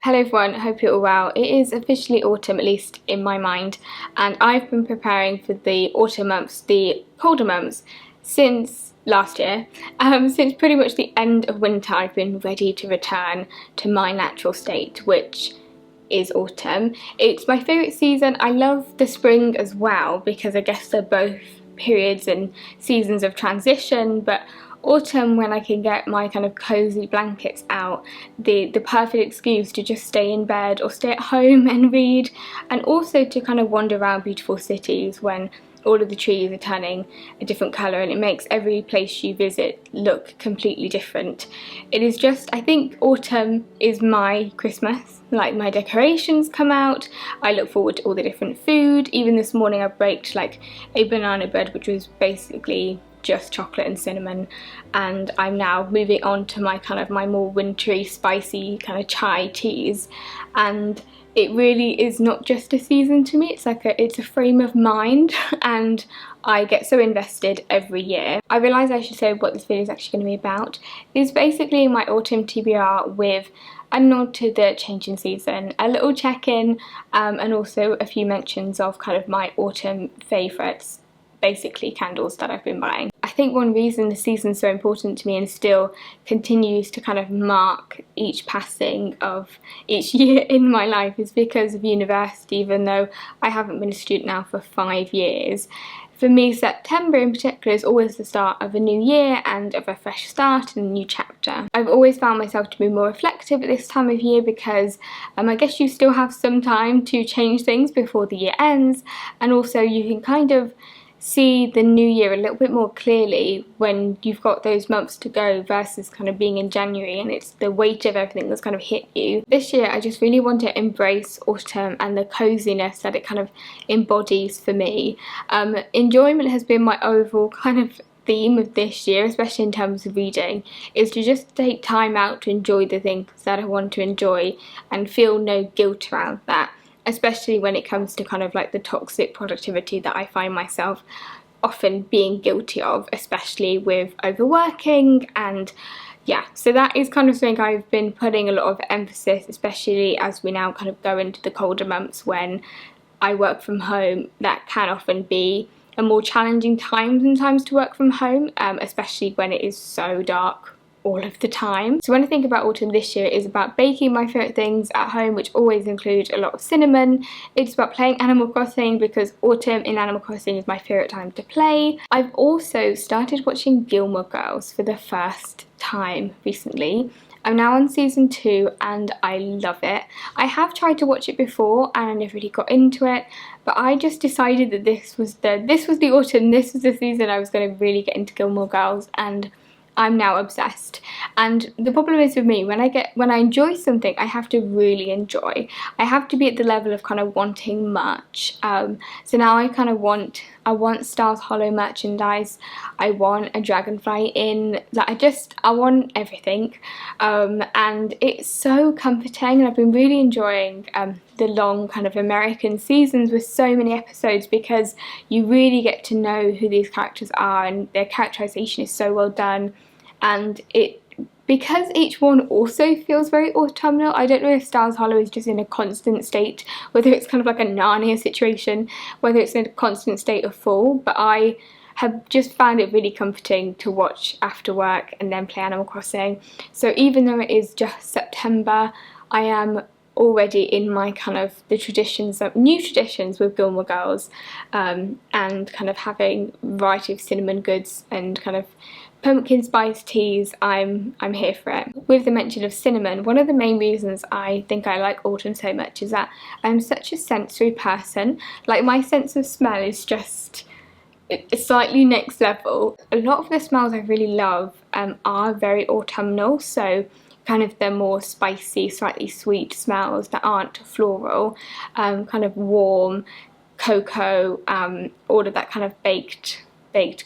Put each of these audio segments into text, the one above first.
Hello everyone, hope you're all well. It is officially autumn, at least in my mind, and I've been preparing for the autumn months, the colder months, since last year. Since pretty much the end of winter I've been ready to return to my natural state, which is autumn. It's my favourite season. I love the spring as well because I guess they're both periods and seasons of transition, but autumn, when I can get my kind of cozy blankets out, the perfect excuse to just stay in bed or stay at home and read, and also to kind of wander around beautiful cities when all of the trees are turning a different colour and it makes every place you visit look completely different. It is just, I think autumn is my Christmas. Like, my decorations come out, I look forward to all the different food. Even this morning I baked like a banana bread, which was basically just chocolate and cinnamon, and I'm now moving on to my more wintry, spicy kind of chai teas, and it really is not just a season to me, it's a frame of mind and I get so invested every year. I realise I should say what this video is actually going to be about. It's basically my autumn TBR with a nod to the changing season, a little check-in, and also a few mentions of kind of my autumn favourites, basically candles that I've been buying. I think one reason the season's so important to me and still continues to kind of mark each passing of each year in my life is because of university, even though I haven't been a student now for 5 years. For me, September in particular is always the start of a new year and of a fresh start and a new chapter. I've always found myself to be more reflective at this time of year because I guess you still have some time to change things before the year ends, and also you can kind of see the new year a little bit more clearly when you've got those months to go versus kind of being in January and it's the weight of everything that's kind of hit you. This year I just really want to embrace autumn and the coziness that it kind of embodies for me. Enjoyment has been my overall kind of theme of this year, especially in terms of reading, is to just take time out to enjoy the things that I want to enjoy and feel no guilt around that, especially when it comes to kind of like the toxic productivity that I find myself often being guilty of, especially with overworking. And yeah, so that is kind of something I've been putting a lot of emphasis, especially as we now kind of go into the colder months when I work from home. That can often be a more challenging time sometimes to work from home, especially when it is so dark all of the time. So when I think about autumn this year, it is about baking my favourite things at home, which always include a lot of cinnamon. It's about playing Animal Crossing because autumn in Animal Crossing is my favourite time to play. I've also started watching Gilmore Girls for the first time recently. I'm now on season 2 and I love it. I have tried to watch it before and I never really got into it, but I just decided that this was the autumn, this was the season I was going to really get into Gilmore Girls, and I'm now obsessed. And the problem is with me, when I enjoy something, I have to really enjoy. I have to be at the level of kind of wanting much. So now I kind of want Stars Hollow merchandise, I want a dragonfly in, I want everything. And it's so comforting, and I've been really enjoying the long kind of American seasons with so many episodes because you really get to know who these characters are and their characterization is so well done. And because each one also feels very autumnal, I don't know if Stars Hollow is just in a constant state, whether it's kind of like a Narnia situation, whether it's in a constant state of fall, but I have just found it really comforting to watch after work and then play Animal Crossing. So even though it is just September, I am already in my kind of new traditions with Gilmore Girls, and kind of having a variety of cinnamon goods and kind of pumpkin spice teas. I'm here for it. With the mention of cinnamon, one of the main reasons I think I like autumn so much is that I'm such a sensory person. Like, my sense of smell is just slightly next level. A lot of the smells I really love are very autumnal, so kind of the more spicy, slightly sweet smells that aren't floral, kind of warm, cocoa, all of that kind of baked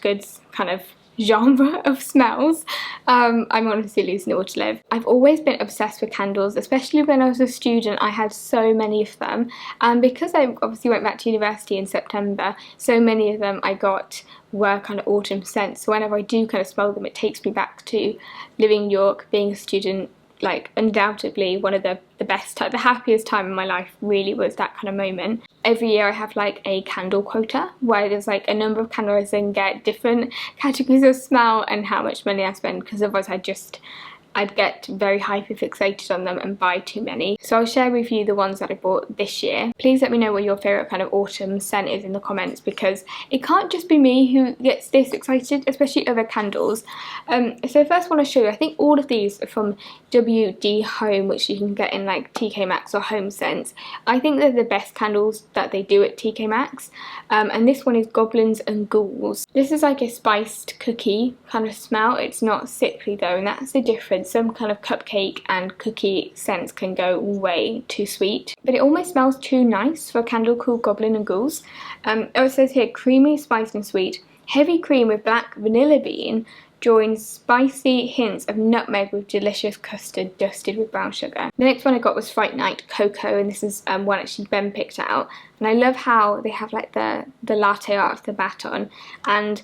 goods kind of genre of smells. I'm honestly losing it all to live. I've always been obsessed with candles, especially when I was a student. I had so many of them, and because I obviously went back to university in September, so many of them I got were kind of autumn scents. So whenever I do kind of smell them, it takes me back to living in York, being a student, like undoubtedly one of the best, the happiest time in my life really was that kind of moment. Every year I have like a candle quota where there's like a number of candles and get different categories of smell and how much money I spend, because otherwise I'd get very hyper fixated on them and buy too many. So I'll share with you the ones that I bought this year. Please let me know what your favourite kind of autumn scent is in the comments, because it can't just be me who gets this excited, especially over candles. So the first one I'll show you, I think all of these are from WD Home, which you can get in like TK Maxx or Home Sense. I think they're the best candles that they do at TK Maxx. And this one is Goblins and Ghouls. This is like a spiced cookie kind of smell. It's not sickly though, and that's the difference. Some kind of cupcake and cookie scents can go way too sweet, but it almost smells too nice for a candle called Goblin and Ghouls. It says here, creamy, spiced and sweet. Heavy cream with black vanilla bean joins spicy hints of nutmeg with delicious custard dusted with brown sugar. The next one I got was Fright Night Cocoa, and this is one actually Ben picked out. And I love how they have like the latte art of the baton, and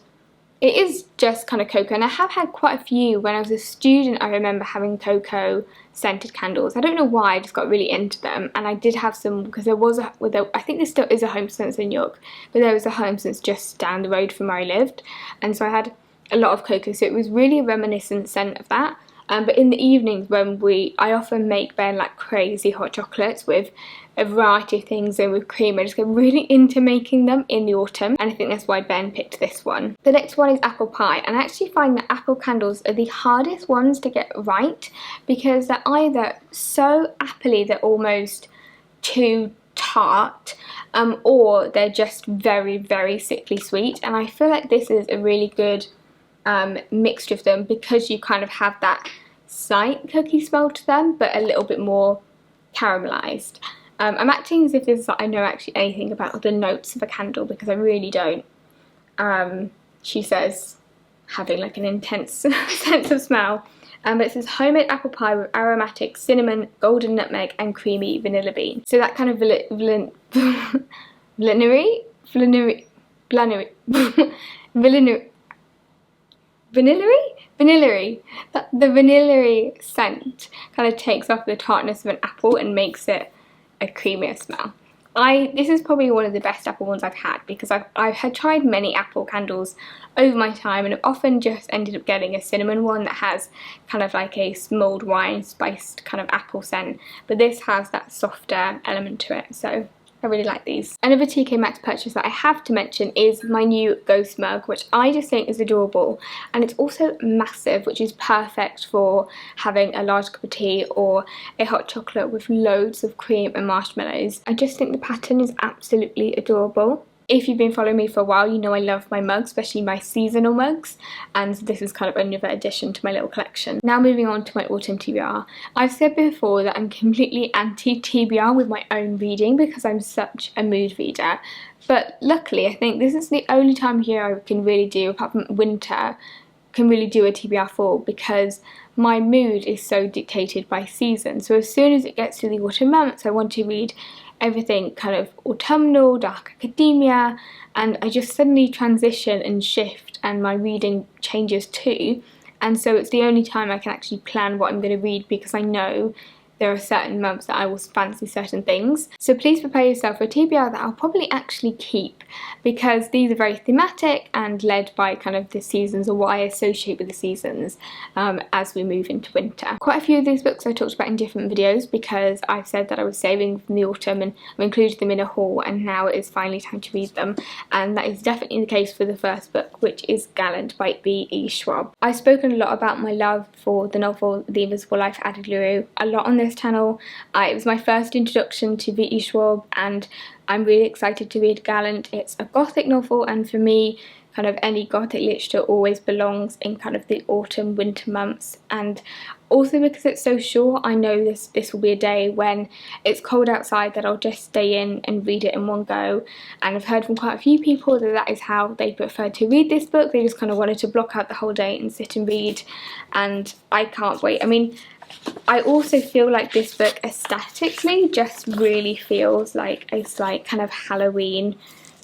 it is just kind of cocoa, and I have had quite a few. When I was a student, I remember having cocoa scented candles. I don't know why, I just got really into them, and I did have some because there was I think there still is a Home Sense in York, but there was a Home Sense just down the road from where I lived, and so I had a lot of cocoa, so it was really a reminiscent scent of that. But in the evenings when I often make Ben like crazy hot chocolates with a variety of things and with cream. I just get really into making them in the autumn, and I think that's why Ben picked this one. The next one is apple pie, and I actually find that apple candles are the hardest ones to get right because they're either so appley they're almost too tart, or they're just very, very sickly sweet, and I feel like this is a really good mixture of them because you kind of have that slight cookie smell to them but a little bit more caramelized. I'm acting as if this is like I know actually anything about the notes of a candle because I really don't. She says having like an intense sense of smell. But it says homemade apple pie with aromatic cinnamon, golden nutmeg and creamy vanilla bean. So that kind of vanillary the vanillary scent kind of takes off the tartness of an apple and makes it a creamier smell. This is probably one of the best apple ones I've had because I've had tried many apple candles over my time and I've often just ended up getting a cinnamon one that has kind of like a mulled wine spiced kind of apple scent, but this has that softer element to it, so I really like these. Another TK Maxx purchase that I have to mention is my new ghost mug, which I just think is adorable, and it's also massive, which is perfect for having a large cup of tea or a hot chocolate with loads of cream and marshmallows. I just think the pattern is absolutely adorable. If you've been following me for a while, you know I love my mugs, especially my seasonal mugs, and this is kind of another addition to my little collection. Now moving on to my autumn TBR. I've said before that I'm completely anti-TBR with my own reading because I'm such a mood reader, but luckily I think this is the only time of year I can really do, apart from winter, can really do a TBR for because my mood is so dictated by season. So as soon as it gets to the autumn months, I want to read everything kind of autumnal, dark academia, and I just suddenly transition and shift and my reading changes too, and so it's the only time I can actually plan what I'm going to read because I know there are certain months that I will fancy certain things. So please prepare yourself for a TBR that I'll probably actually keep because these are very thematic and led by kind of the seasons or what I associate with the seasons as we move into winter. Quite a few of these books I talked about in different videos because I've said that I was saving from the autumn and I've included them in a haul, and now it is finally time to read them, and that is definitely the case for the first book, which is Gallant by B.E. Schwab. I've spoken a lot about my love for the novel The Invisible Life of Addie LaRue a lot on this channel. It was my first introduction to V.E. Schwab and I'm really excited to read Gallant. It's a gothic novel, and for me kind of any gothic literature always belongs in kind of the autumn winter months, and also because it's so short I know this will be a day when it's cold outside that I'll just stay in and read it in one go, and I've heard from quite a few people that is how they prefer to read this book. They just kind of wanted to block out the whole day and sit and read, and I can't wait. I mean, I also feel like this book aesthetically just really feels like a slight kind of Halloween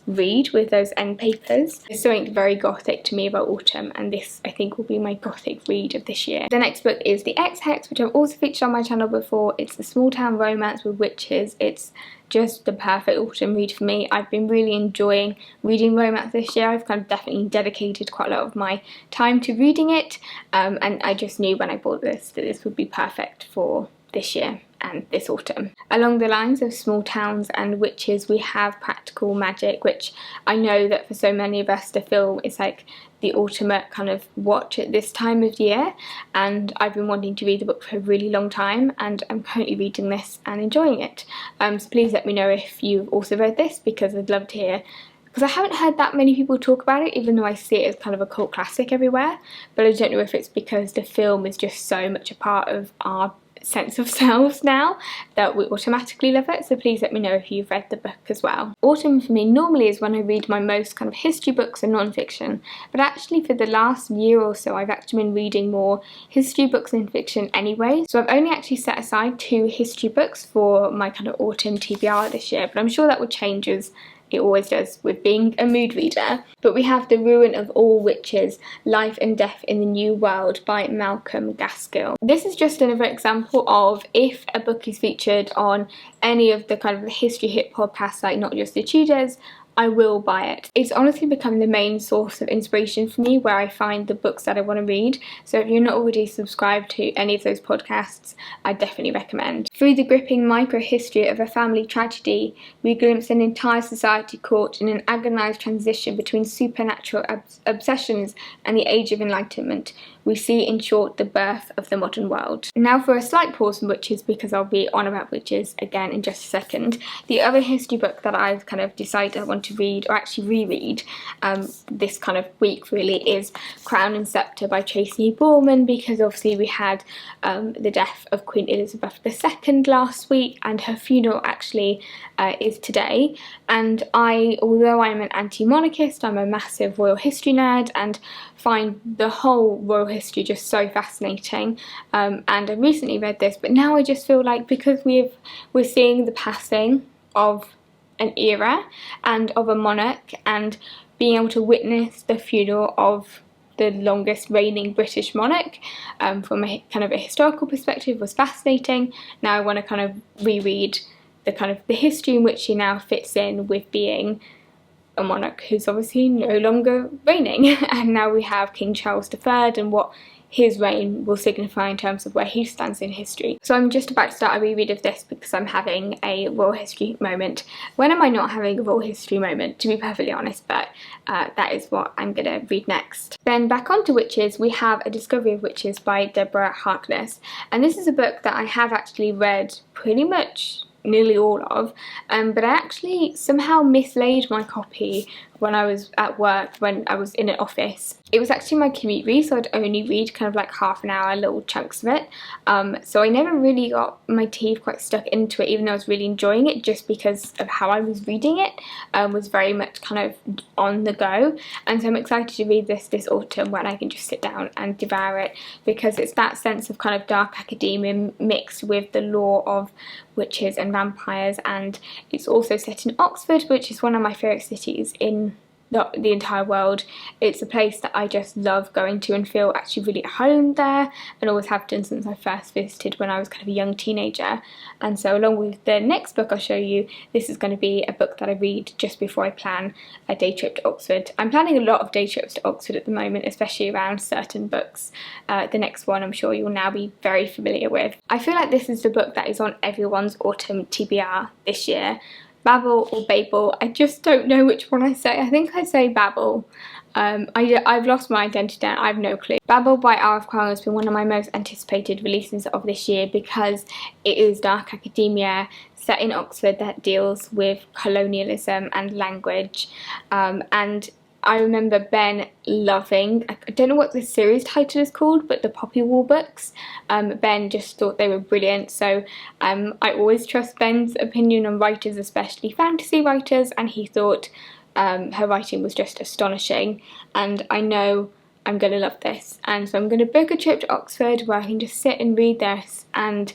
read with those end papers. There's something very gothic to me about autumn, and this I think will be my gothic read of this year. The next book is The Ex-Hex, which I've also featured on my channel before. It's the small town romance with witches. It's just the perfect autumn read for me. I've been really enjoying reading romance this year. I've kind of definitely dedicated quite a lot of my time to reading it, and I just knew when I bought this that this would be perfect for this year and this autumn. Along the lines of small towns and witches, we have Practical Magic, which I know that for so many of us the film is like the ultimate kind of watch at this time of year, and I've been wanting to read the book for a really long time, and I'm currently reading this and enjoying it. So please let me know if you've also read this, because I'd love to hear, because I haven't heard that many people talk about it, even though I see it as kind of a cult classic everywhere. But I don't know if it's because the film is just so much a part of our sense of selves now that we automatically love it. So please let me know if you've read the book as well. Autumn for me normally is when I read my most kind of history books and non-fiction, but actually for the last year or so I've actually been reading more history books and fiction anyway. So I've only actually set aside 2 history books for my kind of autumn TBR this year, but I'm sure that will change as it always does with being a mood reader. But we have The Ruin of All Witches, Life and Death in the New World by Malcolm Gaskill. This is just another example of if a book is featured on any of the kind of the history hit podcasts, like Not Just the Tudors, I will buy it. It's honestly become the main source of inspiration for me, where I find the books that I want to read. So if you're not already subscribed to any of those podcasts, I definitely recommend. Through the gripping micro-history of a family tragedy, we glimpse an entire society caught in an agonised transition between supernatural obsessions and the Age of Enlightenment. We see, in short, the birth of the modern world. Now for a slight pause from witches, because I'll be on about witches again in just a second. The other history book that I've kind of decided I want to read, or actually reread, this kind of week really, is Crown and Sceptre by Tracy Borman, because obviously we had the death of Queen Elizabeth II last week, and her funeral actually is today. And although I'm an anti-monarchist, I'm a massive royal history nerd and find the whole royal history just so fascinating, and I recently read this, but now I just feel like, because we're seeing the passing of an era and of a monarch, and being able to witness the funeral of the longest reigning British monarch from a kind of a historical perspective was fascinating. Now I want to kind of reread the kind of the history in which she now fits in with being a monarch who's obviously no longer reigning, and now we have King Charles III and what his reign will signify in terms of where he stands in history. So I'm just about to start a reread of this because I'm having a royal history moment. When am I not having a royal history moment, to be perfectly honest, but that is what I'm going to read next. Then back onto witches, we have A Discovery of Witches by Deborah Harkness, and this is a book that I have actually read pretty much nearly all of, but I actually somehow mislaid my copy when I was at work, when I was in an office. It was actually my commute read, so I'd only read kind of like half an hour, little chunks of it. So I never really got my teeth quite stuck into it, even though I was really enjoying it, just because of how I was reading it was very much kind of on the go. And so I'm excited to read this autumn when I can just sit down and devour it, because it's that sense of kind of dark academia mixed with the lore of witches and vampires, and it's also set in Oxford, which is one of my favourite cities in the entire world. It's a place that I just love going to and feel actually really at home there, and always have done since I first visited when I was kind of a young teenager. And so along with the next book I'll show you, this is going to be a book that I read just before I plan a day trip to Oxford. I'm planning a lot of day trips to Oxford at the moment, especially around certain books. The next one I'm sure you'll now be very familiar with. I feel like this is the book that is on everyone's autumn TBR this year. Babel or Babel, I just don't know which one I say. I think I say Babel. I've lost my identity now, I have no clue. Babel by R.F. Kuang has been one of my most anticipated releases of this year, because it is dark academia set in Oxford that deals with colonialism and language, and I remember Ben loving, I don't know what the series title is called, but the Poppy Wall books. Ben just thought they were brilliant, so I always trust Ben's opinion on writers, especially fantasy writers, and he thought her writing was just astonishing, and I know I'm going to love this. And so I'm going to book a trip to Oxford where I can just sit and read this and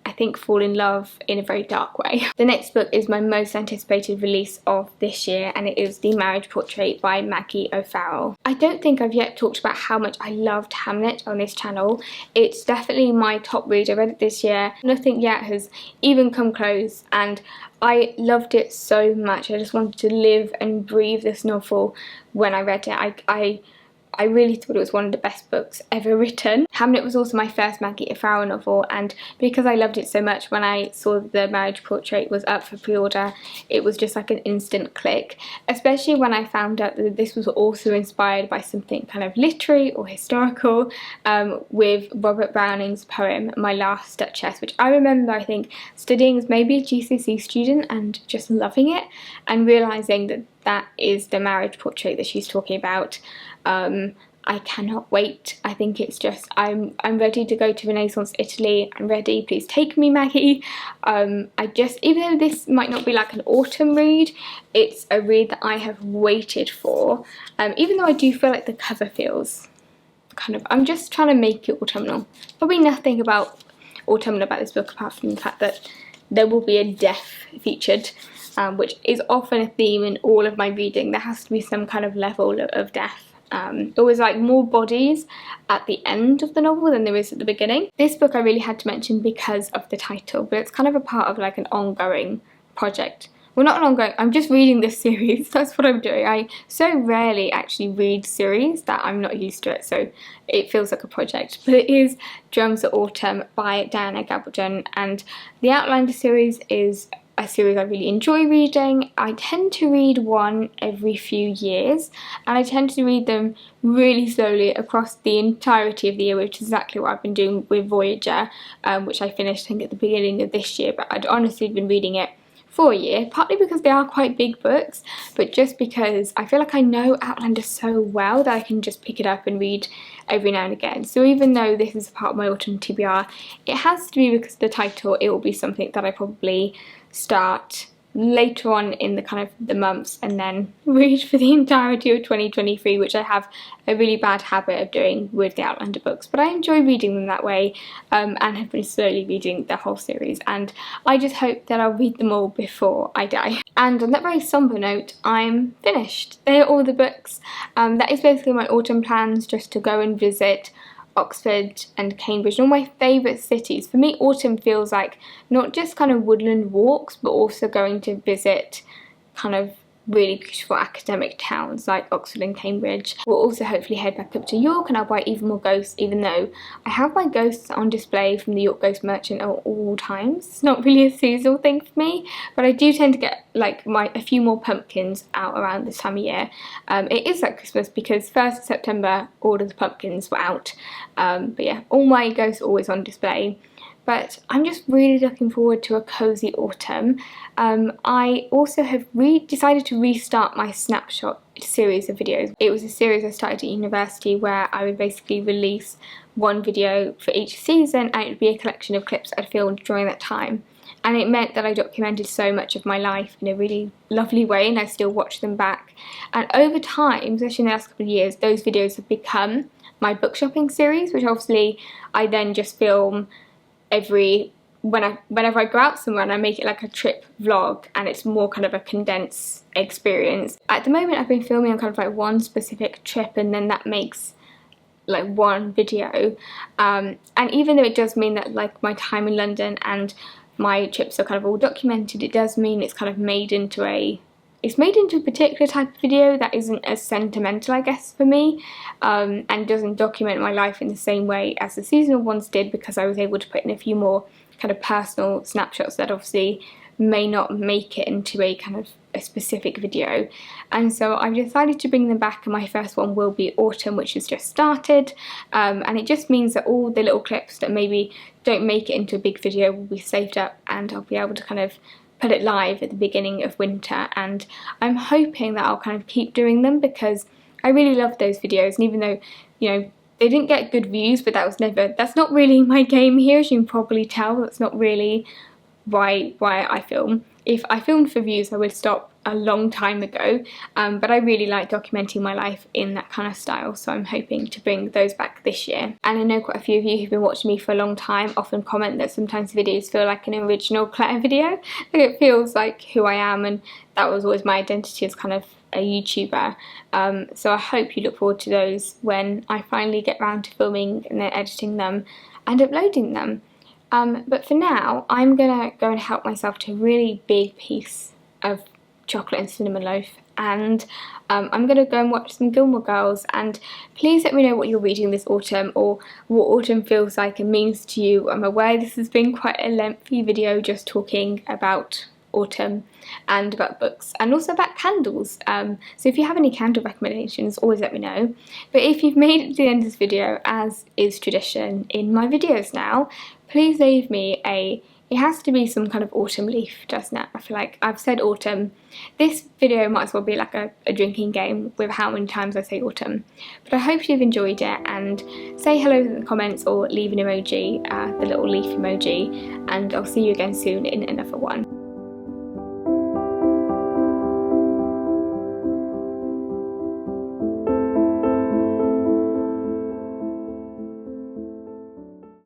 I think fall in love in a very dark way. The next book is my most anticipated release of this year, and it is The Marriage Portrait by Maggie O'Farrell. I don't think I've yet talked about how much I loved Hamnet on this channel. It's definitely my top read. I read it this year. Nothing yet has even come close, and I loved it so much. I just wanted to live and breathe this novel when I read it. I really thought it was one of the best books ever written. Hamnet was also my first Maggie O'Farrell novel, and because I loved it so much, when I saw The Marriage Portrait was up for pre-order, it was just like an instant click, especially when I found out that this was also inspired by something kind of literary or historical, with Robert Browning's poem My Last Duchess, which I remember, I think, studying as maybe a GCSE student and just loving it and realising that that is the marriage portrait that she's talking about. I cannot wait. I think it's just, I'm ready to go to Renaissance Italy. I'm ready. Please take me, Maggie. Even though this might not be like an autumn read, it's a read that I have waited for. Even though I do feel like the cover feels kind of, I'm just trying to make it autumnal. Probably nothing about autumnal about this book apart from the fact that there will be a death featured, which is often a theme in all of my reading. There has to be some kind of level of death. Always like more bodies at the end of the novel than there is at the beginning. This book I really had to mention because of the title, but it's kind of a part of like an ongoing project. Well, not an ongoing, I'm just reading this series, that's what I'm doing. I so rarely actually read series that I'm not used to it, so it feels like a project. But it is Drums of Autumn by Diana Gabaldon, and the Outlander series is a series I really enjoy reading. I tend to read one every few years, and I tend to read them really slowly across the entirety of the year, which is exactly what I've been doing with Voyager, which I finished I think at the beginning of this year, but I'd honestly been reading it for a year, partly because they are quite big books, but just because I feel like I know Outlander so well that I can just pick it up and read every now and again. So even though this is a part of my autumn TBR, it has to be because of the title. It will be something that I probably start later on in the kind of the months and then read for the entirety of 2023, which I have a really bad habit of doing with the Outlander books, but I enjoy reading them that way, and have been slowly reading the whole series, and I just hope that I'll read them all before I die. And on that very somber note, I'm finished. They are all the books. That is basically my autumn plans, just to go and visit Oxford and Cambridge, all my favourite cities. For me, autumn feels like not just kind of woodland walks, but also going to visit kind of really beautiful academic towns like Oxford and Cambridge. We'll also hopefully head back up to York, and I'll buy even more ghosts, even though I have my ghosts on display from the York Ghost Merchant at all times. It's not really a seasonal thing for me, but I do tend to get like a few more pumpkins out around this time of year. It is like Christmas because 1st of September all of the pumpkins were out, but yeah, all my ghosts are always on display. But I'm just really looking forward to a cozy autumn. I also have decided to restart my snapshot series of videos. It was a series I started at university where I would basically release one video for each season, and it would be a collection of clips I'd filmed during that time. And it meant that I documented so much of my life in a really lovely way, and I still watch them back. And over time, especially in the last couple of years, those videos have become my book shopping series, which obviously I then just film whenever I go out somewhere, and I make it like a trip vlog, and it's more kind of a condensed experience. At the moment I've been filming on kind of like one specific trip, and then that makes like one video, and even though it does mean that like my time in London and my trips are kind of all documented, it does mean it's kind of made into a particular type of video that isn't as sentimental, I guess, for me, and doesn't document my life in the same way as the seasonal ones did, because I was able to put in a few more kind of personal snapshots that obviously may not make it into a kind of a specific video. And so I've decided to bring them back, and my first one will be autumn, which has just started, and it just means that all the little clips that maybe don't make it into a big video will be saved up, and I'll be able to kind of put it live at the beginning of winter. And I'm hoping that I'll kind of keep doing them because I really love those videos, and even though, you know, they didn't get good views, but that's not really my game here, as you can probably tell. That's not really why I film. If I filmed for views, I would stop a long time ago, but I really like documenting my life in that kind of style, so I'm hoping to bring those back this year. And I know quite a few of you who've been watching me for a long time often comment that sometimes videos feel like an original Claire video, like it feels like who I am, and that was always my identity as kind of a YouTuber. So I hope you look forward to those when I finally get round to filming and then editing them and uploading them. But for now, I'm gonna go and help myself to a really big piece of chocolate and cinnamon loaf, and I'm gonna go and watch some Gilmore Girls. And please let me know what you're reading this autumn, or what autumn feels like and means to you. I'm aware this has been quite a lengthy video just talking about autumn and about books and also about candles, so if you have any candle recommendations, always let me know. But if you've made it to the end of this video, as is tradition in my videos now, please leave me it has to be some kind of autumn leaf, doesn't it? I feel like I've said autumn. This video might as well be like a drinking game with how many times I say autumn. But I hope you've enjoyed it, and say hello in the comments or leave an emoji, the little leaf emoji, and I'll see you again soon in another one.